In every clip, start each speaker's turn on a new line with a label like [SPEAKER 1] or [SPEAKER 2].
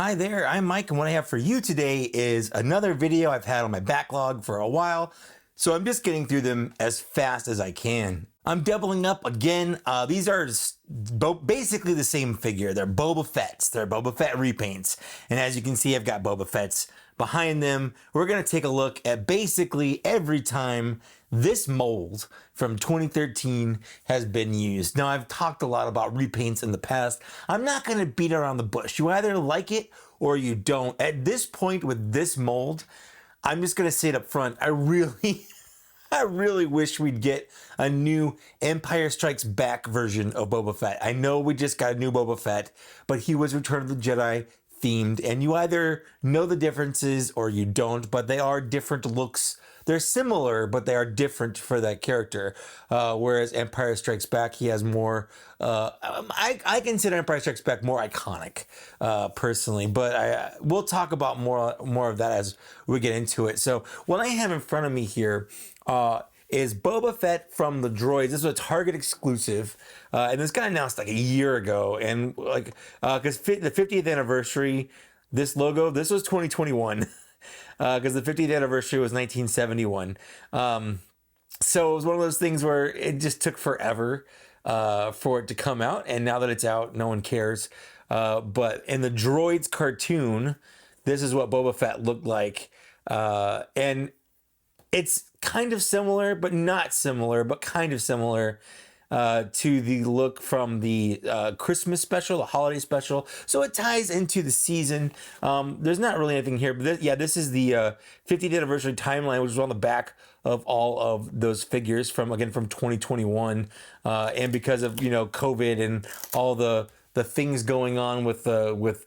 [SPEAKER 1] Hi there, I'm Mike, and what I have for you today is another video I've had on my backlog for a while, so I'm just getting through them as fast as I can. I'm doubling up again. These are basically the same figure. They're Boba Fett's. They're Boba Fett repaints. And as you can see, I've got Boba Fett's behind them. We're going to take a look at basically every time this mold from 2013 has been used. Now, I've talked a lot about repaints in the past. I'm not going to beat around the bush. You either like it or you don't. At this point with this mold, I'm just going to say it up front. I really wish we'd get a new Empire Strikes Back version of Boba Fett. I know we just got a new Boba Fett, but he was Return of the Jedi themed, and you either know the differences or you don't, but they are different looks. They're similar, but they are different for that character. Whereas Empire Strikes Back, he has more. I consider Empire Strikes Back more iconic, personally. But we'll talk about more of that as we get into it. So what I have in front of me here is Boba Fett from the Droids. This is a Target exclusive, and this got announced like a year ago. And like, because the 50th anniversary, this logo, this was 2021. Because the 50th anniversary was 1971. So it was one of those things where it just took forever for it to come out. And now that it's out, no one cares. But in the Droids cartoon, this is what Boba Fett looked like. And it's kind of similar, but not similar, but kind of similar to the look from the Christmas special, the holiday special. So it ties into the season. There's not really anything here, but this is the 50th anniversary timeline, which is on the back of all of those figures from 2021. And because of, COVID and all the things going on with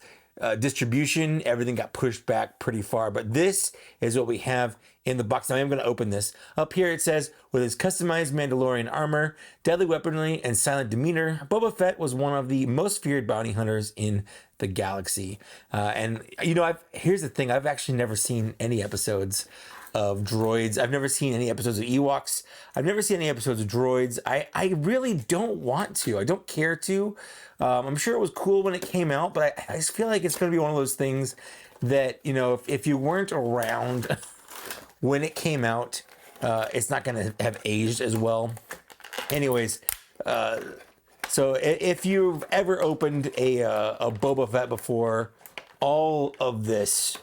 [SPEAKER 1] distribution, everything got pushed back pretty far. But this is what we have in the box. Now I'm going to open this. Up here it says, with his customized Mandalorian armor, deadly weaponry, and silent demeanor, Boba Fett was one of the most feared bounty hunters in the galaxy. Here's the thing. I've actually never seen any episodes of Droids. I've never seen any episodes of Ewoks. I've never seen any episodes of Droids. I really don't want to. I don't care to. I'm sure it was cool when it came out, but I just feel like it's going to be one of those things that, if you weren't around when it came out, it's not going to have aged as well. Anyways, so if you've ever opened a Boba Fett before, all of this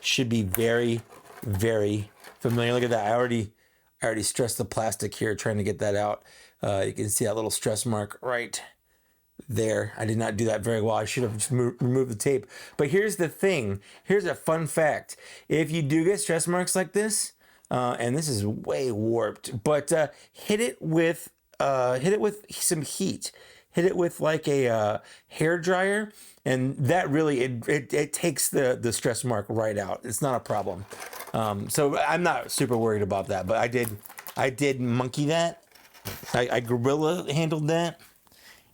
[SPEAKER 1] should be very, very familiar. Look at that. I already stressed the plastic here trying to get that out. You can see that little stress mark right there. I did not do that very well. I should have just removed the tape. But here's the thing. Here's a fun fact. If you do get stress marks like this, and this is way warped, but hit it with some heat. Hit it with like a hair dryer, and that really it takes the stress mark right out. It's not a problem. So I'm not super worried about that. But I did monkey that. I gorilla handled that.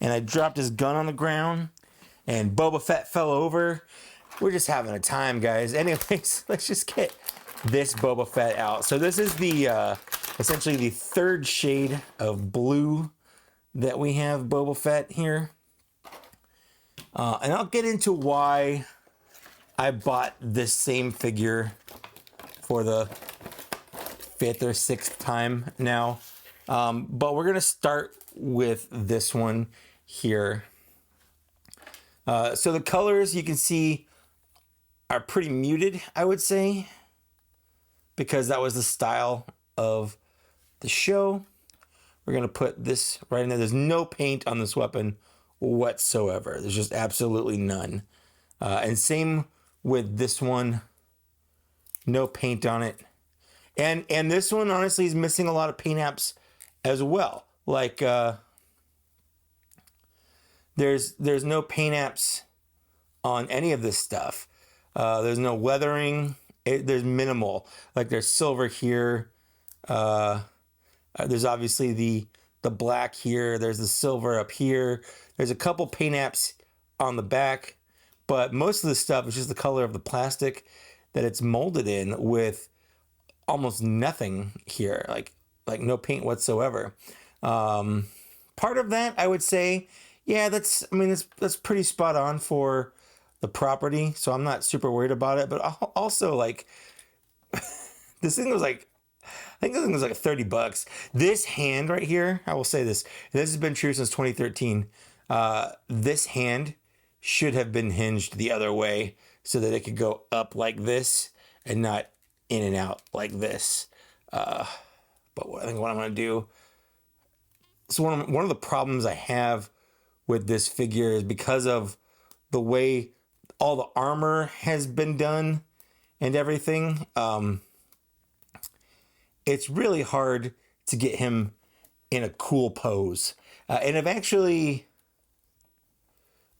[SPEAKER 1] And I dropped his gun on the ground, and Boba Fett fell over. We're just having a time, guys. Anyways, let's just get this Boba Fett out. So this is the essentially the third shade of blue that we have Boba Fett here. And I'll get into why I bought this same figure for the 5th or 6th time now. But we're going to start with this one here. So the colors you can see are pretty muted, I would say, because that was the style of the show. We're going to put this right in there. There's no paint on this weapon whatsoever. There's just absolutely none. And same with this one. No paint on it. And this one, honestly, is missing a lot of paint apps as well. Like, there's no paint apps on any of this stuff. There's no weathering. There's minimal. Like, there's silver here. There's obviously the black here. There's the silver up here. There's a couple paint apps on the back, but most of the stuff is just the color of the plastic that it's molded in, with almost nothing here. Like no paint whatsoever. Part of that, I would say, yeah, that's pretty spot on for the property, so I'm not super worried about it. But also, like, this thing was like, I think this thing was like $30. This hand right here, I will say this. This has been true since 2013. This hand should have been hinged the other way so that it could go up like this and not in and out like this. But I think what I'm going to do. So one of the problems I have with this figure is because of the way all the armor has been done and everything. It's really hard to get him in a cool pose. And I've actually,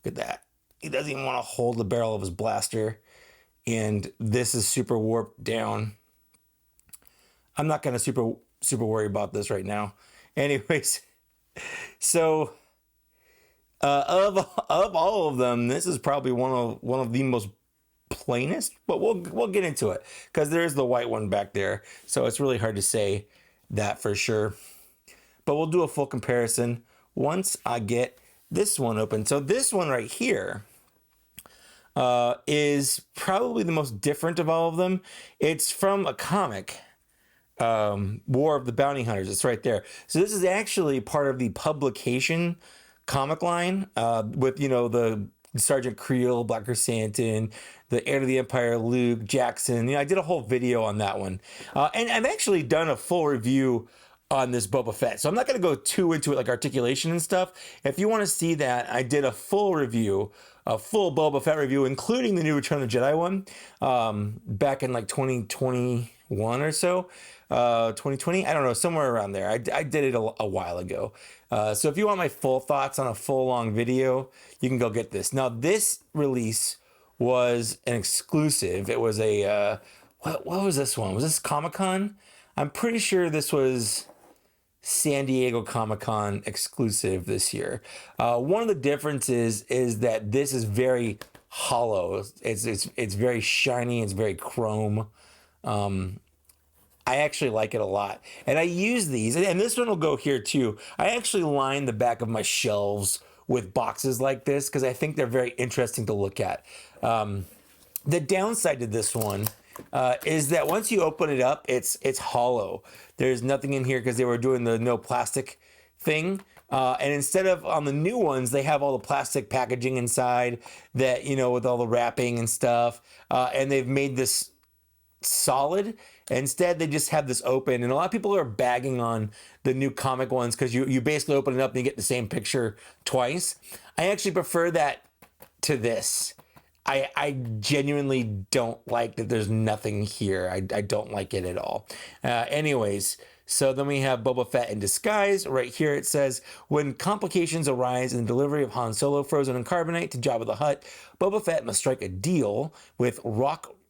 [SPEAKER 1] look at that. He doesn't even want to hold the barrel of his blaster. And this is super warped down. I'm not going to super worry about this right now. Anyways, so of all of them, this is probably one of the most plainest, but we'll get into it because there's the white one back there, so it's really hard to say that for sure. But we'll do a full comparison once I get this one open. So this one right here is probably the most different of all of them. It's from a comic, War of the Bounty Hunters. It's right there. So this is actually part of the publication comic line with, you know, the Sergeant Creel, Black Chrysanthemum, the Heir to the Empire, Luke, Jackson. You know, I did a whole video on that one. And I've actually done a full review on this Boba Fett. So I'm not going to go too into it, like articulation and stuff. If you want to see that, I did a full review, a full Boba Fett review, including the new Return of the Jedi one, back in like 2021 or so. 2020, I don't know, somewhere around there. I did it a while ago. So if you want my full thoughts on a full long video, you can go get this. Now, this release was an exclusive. It was a, what was this one? Was this Comic-Con? I'm pretty sure this was San Diego Comic-Con exclusive this year. One of the differences is that this is very hollow. It's very shiny. It's very chrome. I actually like it a lot. And I use these, and this one will go here too. I actually line the back of my shelves with boxes like this because I think they're very interesting to look at. The downside to this one is that once you open it up, it's hollow. There's nothing in here because they were doing the no plastic thing. And instead of on the new ones, they have all the plastic packaging inside that, you know, with all the wrapping and stuff. And they've made this solid. Instead, they just have this open, and a lot of people are bagging on the new comic ones because you basically open it up and you get the same picture twice. I actually prefer that to this. I genuinely don't like that there's nothing here. I don't like it at all. Anyways, so then we have Boba Fett in disguise. Right here it says, when complications arise in the delivery of Han Solo frozen in carbonite to Jabba the Hutt, Boba Fett must strike a deal with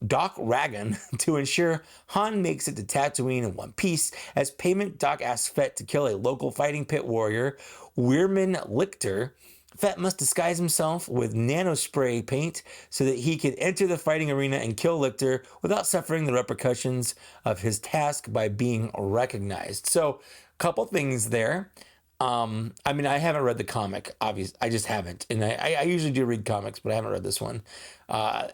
[SPEAKER 1] Doc Ragan to ensure Han makes it to Tatooine in one piece. As payment, Doc asks Fett to kill a local fighting pit warrior, Weirman Lichter. Fett must disguise himself with nanospray paint so that he can enter the fighting arena and kill Lichter without suffering the repercussions of his task by being recognized. So, a couple things there. I mean, I haven't read the comic, obviously. I just haven't. And I usually do read comics, but I haven't read this one.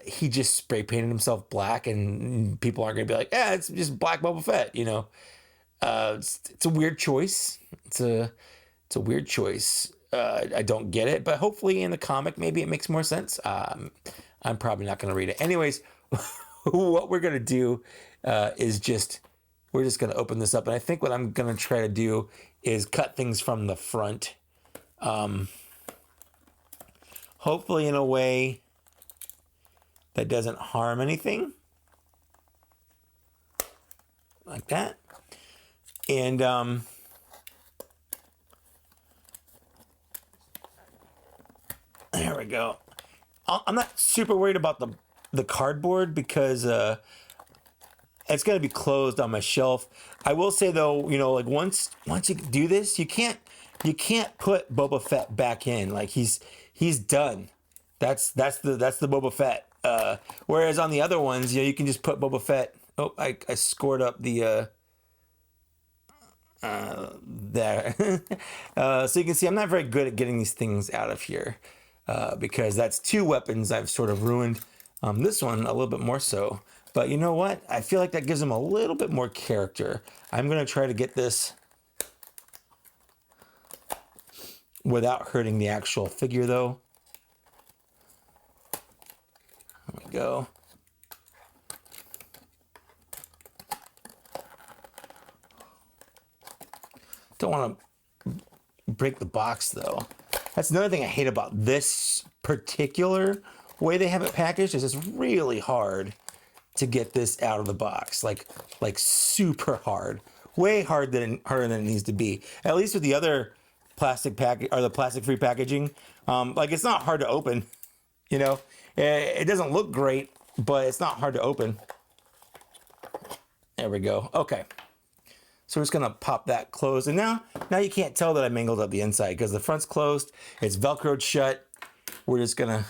[SPEAKER 1] He just spray painted himself black, and people aren't going to be like, yeah, it's just black Boba Fett, you know. It's a weird choice. It's a weird choice. I don't get it, but hopefully in the comic, maybe it makes more sense. I'm probably not going to read it. Anyways, what we're going to do is we're just going to open this up. And I think what I'm going to try to do is cut things from the front. Hopefully in a way that doesn't harm anything. Like that. And there we go. I'm not super worried about the cardboard because it's going to be closed on my shelf. I will say though, you know, like once you do this, you can't put Boba Fett back in. Like he's done. That's the Boba Fett. Whereas on the other ones, you know, you can just put Boba Fett. Oh, I scored up the there. So you can see I'm not very good at getting these things out of here. because that's two weapons I've sort of ruined. This one a little bit more so. But you know what? I feel like that gives him a little bit more character. I'm going to try to get this without hurting the actual figure, though. There we go. Don't want to break the box, though. That's another thing I hate about this particular way they have it packaged, is it's really hard to get this out of the box. Like super hard. Way harder than it needs to be. At least with the other plastic package, or the plastic-free packaging, like it's not hard to open. You know, it doesn't look great, but it's not hard to open. There we go. Okay. So we're just gonna pop that closed. And now you can't tell that I mangled up the inside because the front's closed. It's Velcroed shut. We're just gonna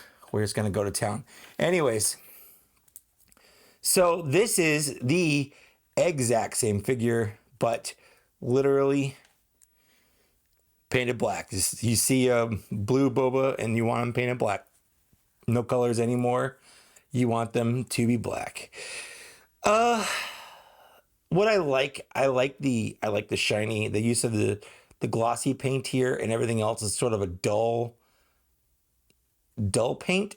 [SPEAKER 1] go to town. Anyways, so this is the exact same figure, but literally painted black. You see a blue Boba and you want them painted black. No colors anymore. You want them to be black. What I like the shiny, the use of the glossy paint here, and everything else is sort of a dull paint.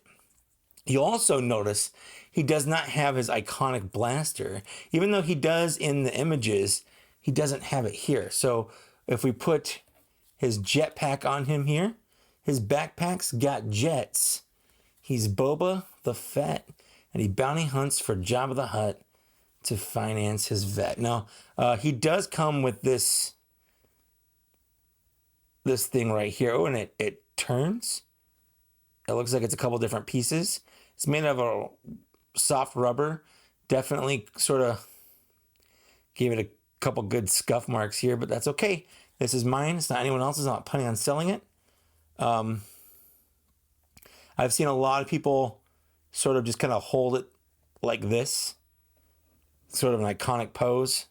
[SPEAKER 1] You'll also notice he does not have his iconic blaster. Even though he does in the images, he doesn't have it here. So if we put his jetpack on him here, his backpack's got jets. He's Boba the Fett, and he bounty hunts for Jabba the Hutt to finance his vet. Now, he does come with this thing right here. Oh, and it turns. It looks like it's a couple different pieces. It's made of a soft rubber. Definitely sort of gave it a couple good scuff marks here, but that's okay. This is mine. It's not anyone else's. I'm not planning on selling it. I've seen a lot of people sort of just kind of hold it like this. Sort of an iconic pose,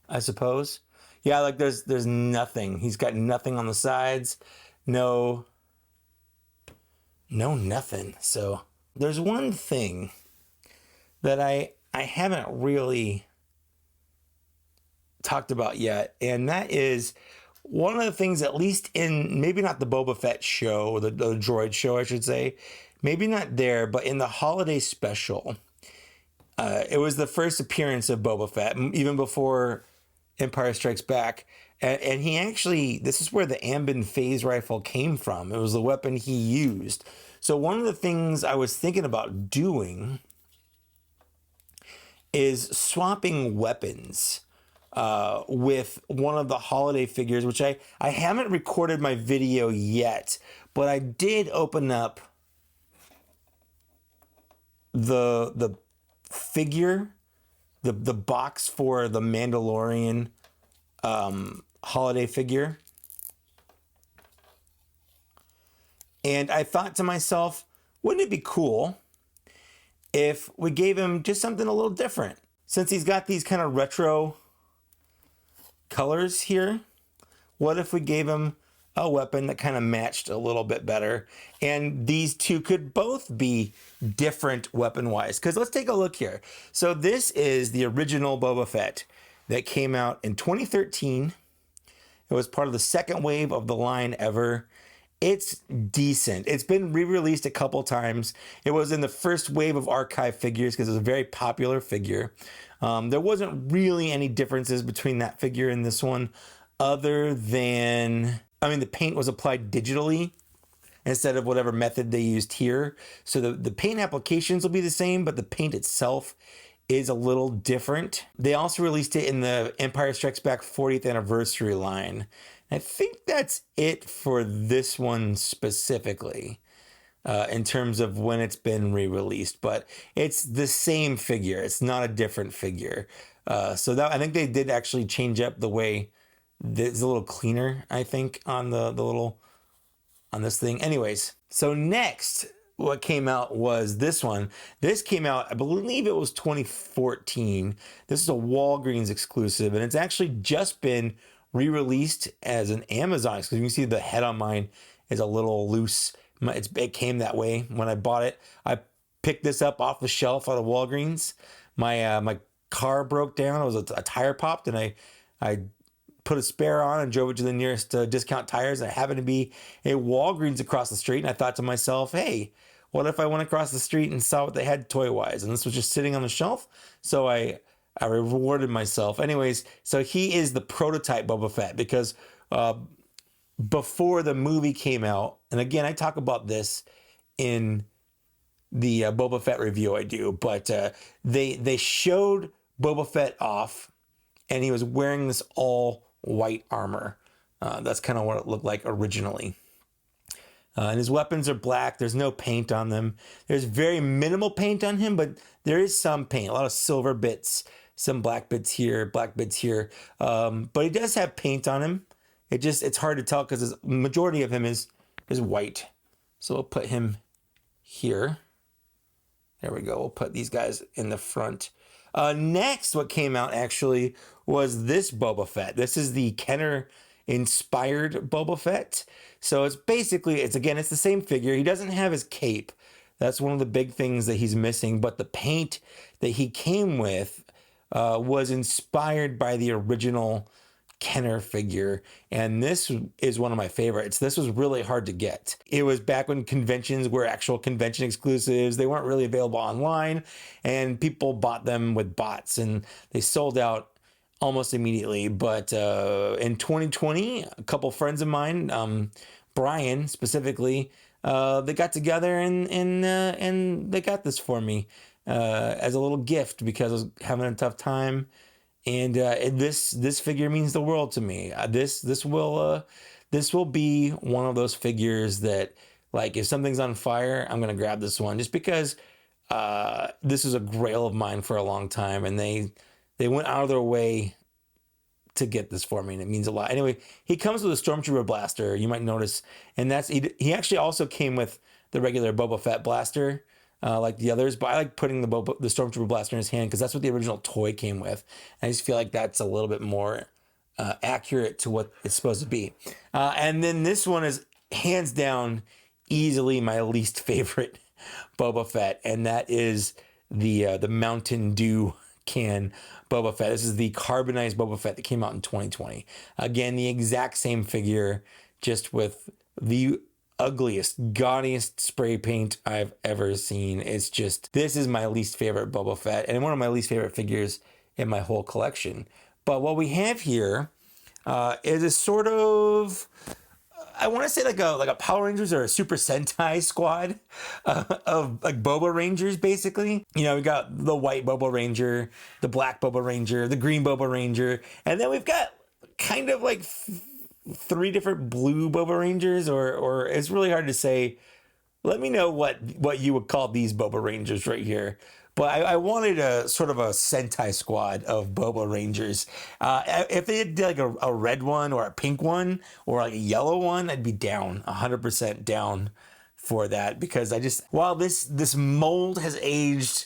[SPEAKER 1] I suppose. Yeah, like there's nothing. He's got nothing on the sides. No nothing. So there's one thing that I haven't really talked about yet, and that is one of the things, at least in maybe not the Boba Fett show, the droid show, I should say, maybe not there, but in the holiday special, it was the first appearance of Boba Fett, even before Empire Strikes Back. And he actually, this is where the Ambin phase rifle came from. It was the weapon he used. So one of the things I was thinking about doing is swapping weapons with one of the holiday figures, which I haven't recorded my video yet, but I did open up the figure, the box for the Mandalorian holiday figure. And I thought to myself, wouldn't it be cool if we gave him just something a little different? Since he's got these kind of retro colors here, what if we gave him a weapon that kind of matched a little bit better? And these two could both be different weapon-wise. Because let's take a look here. So this is the original Boba Fett that came out in 2013. It was part of the second wave of the line ever. It's decent. It's been re-released a couple times. It was in the first wave of archive figures because it was a very popular figure. There wasn't really any differences between that figure and this one, other than, I mean, the paint was applied digitally instead of whatever method they used here. So the paint applications will be the same, but the paint itself is a little different. They also released it in the Empire Strikes Back 40th anniversary line. I think that's it for this one specifically, in terms of when it's been re-released. But it's the same figure. It's not a different figure. So that, I think they did actually change up the way it's a little cleaner, I think, on the little, on this thing. Anyways, so next, what came out was this one. This came out, I believe it was 2014. This is a Walgreens exclusive, and it's actually just been re-released as an Amazon exclusive. You can see the head on mine is a little loose, It came that way when I bought it. I picked this up off the shelf out of Walgreens. My car broke down. It was a tire popped, and I put a spare on and drove it to the nearest discount tires. And it happened to be a Walgreens across the street. And I thought to myself, hey, what if I went across the street and saw what they had toy-wise? And this was just sitting on the shelf. So I rewarded myself. Anyways, so he is the prototype Boba Fett, because before the movie came out, and again, I talk about this in the Boba Fett review I do, but they showed Boba Fett off, and he was wearing this all white armor. That's kind of what it looked like originally. And his weapons are black. There's no paint on them. There's very minimal paint on him, but there is some paint, a lot of silver bits, some black bits here, black bits here. But he does have paint on him. It's hard to tell because the majority of him is white. So we'll put him here. There we go. We'll put these guys in the front. Next, what came out actually was this Boba Fett. This is the Kenner inspired Boba Fett. So it's the same figure. He doesn't have his cape. That's one of the big things that he's missing. But the paint that he came with was inspired by the original Kenner figure, and this is one of my favorites. This was really hard to get. It was back when conventions were actual convention exclusives. They weren't really available online, and people bought them with bots, and they sold out almost immediately. But in 2020, a couple friends of mine, Brian specifically, they got together and they got this for me as a little gift because I was having a tough time. And this figure means the world to me. This will be one of those figures that, like, if something's on fire, I'm gonna grab this one, just because this is a grail of mine for a long time, and they went out of their way to get this for me, and it means a lot. Anyway, he comes with a Stormtrooper blaster, you might notice, and he actually also came with the regular Boba Fett blaster. Like the others, but I like putting the Stormtrooper blaster in his hand because that's what the original toy came with. I just feel like that's a little bit more accurate to what it's supposed to be. And then this one is hands down easily my least favorite Boba Fett, and that is the Mountain Dew can Boba Fett. This is the Carbonized Boba Fett that came out in 2020. Again, the exact same figure, just with the ugliest, gaudiest spray paint I've ever seen. This is my least favorite Boba Fett and one of my least favorite figures in my whole collection. But what we have here is a sort of, I want to say like a Power Rangers or a Super Sentai squad of like Boba Rangers, basically. You know, we got the white Boba Ranger, the black Boba Ranger, the green Boba Ranger, and then we've got kind of like 3 different blue Boba Rangers, or it's really hard to say. Let me know what you would call these Boba Rangers right here. But I wanted a sort of a Sentai squad of Boba Rangers. If they did like a red one or a pink one or like a yellow one, I'd be down, 100% down for that, because while this mold has aged,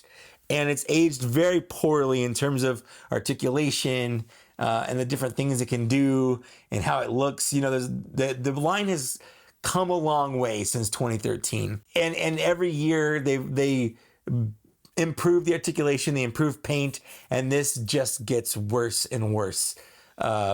[SPEAKER 1] and it's aged very poorly in terms of articulation, and the different things it can do and how it looks. You know, the line has come a long way since 2013, and every year they improve the articulation, they improve paint, and this just gets worse and worse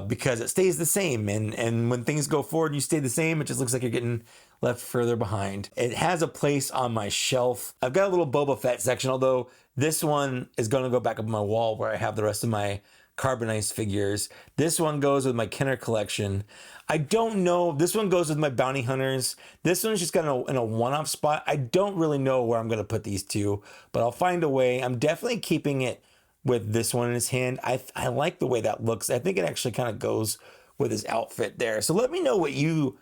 [SPEAKER 1] because it stays the same. And when things go forward, you stay the same. It just looks like you're getting left further behind. It has a place on my shelf. I've got a little Boba Fett section, although this one is going to go back up on my wall where I have the rest of my Carbonized figures. This one goes with my Kenner collection. I don't know. This one goes with my Bounty Hunters. This one's just got in a one-off spot. I don't really know where I'm going to put these two, but I'll find a way. I'm definitely keeping it with this one in his hand. I like the way that looks. I think it actually kind of goes with his outfit there. So let me know what you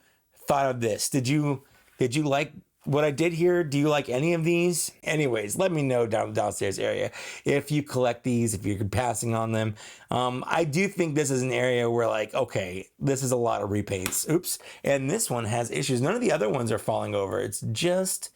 [SPEAKER 1] thought of this. Did you like what I did here? Do you like any of these? Anyways, let me know down the downstairs area if you collect these, if you're passing on them. I do think this is an area where, like, okay, this is a lot of repaints. Oops. And this one has issues. None of the other ones are falling over. It's just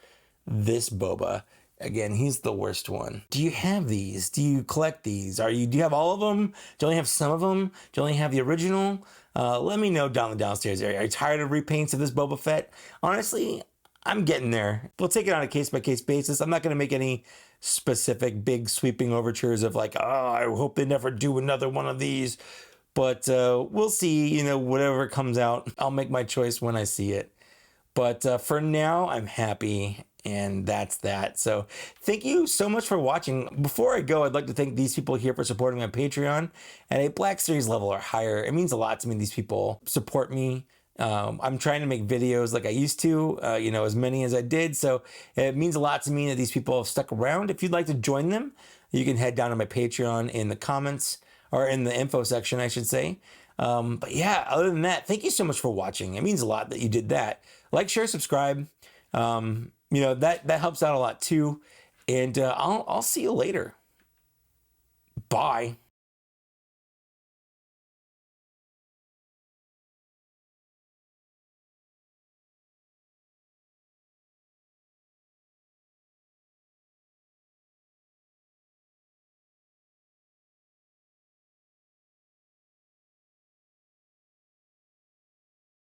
[SPEAKER 1] this Boba. Again, he's the worst one. Do you have these? Do you collect these? Do you have all of them? Do you only have some of them? Do you only have the original? Let me know down the downstairs area. Are you tired of repaints of this Boba Fett? Honestly, I'm getting there. We'll take it on a case-by-case basis. I'm not going to make any specific big sweeping overtures of like, oh, I hope they never do another one of these. But we'll see, you know, whatever comes out, I'll make my choice when I see it. But for now, I'm happy, and that's that. So thank you so much for watching. Before I go, I'd like to thank these people here for supporting my Patreon at a Black Series level or higher. It means a lot to me. These people support me. I'm trying to make videos like I used to, you know, as many as I did. So it means a lot to me that these people have stuck around. If you'd like to join them, you can head down to my Patreon in the comments, or in the info section, I should say. But yeah, other than that, thank you so much for watching. It means a lot that you did that. Like, share, subscribe. You know, that helps out a lot too. And I'll see you later. Bye.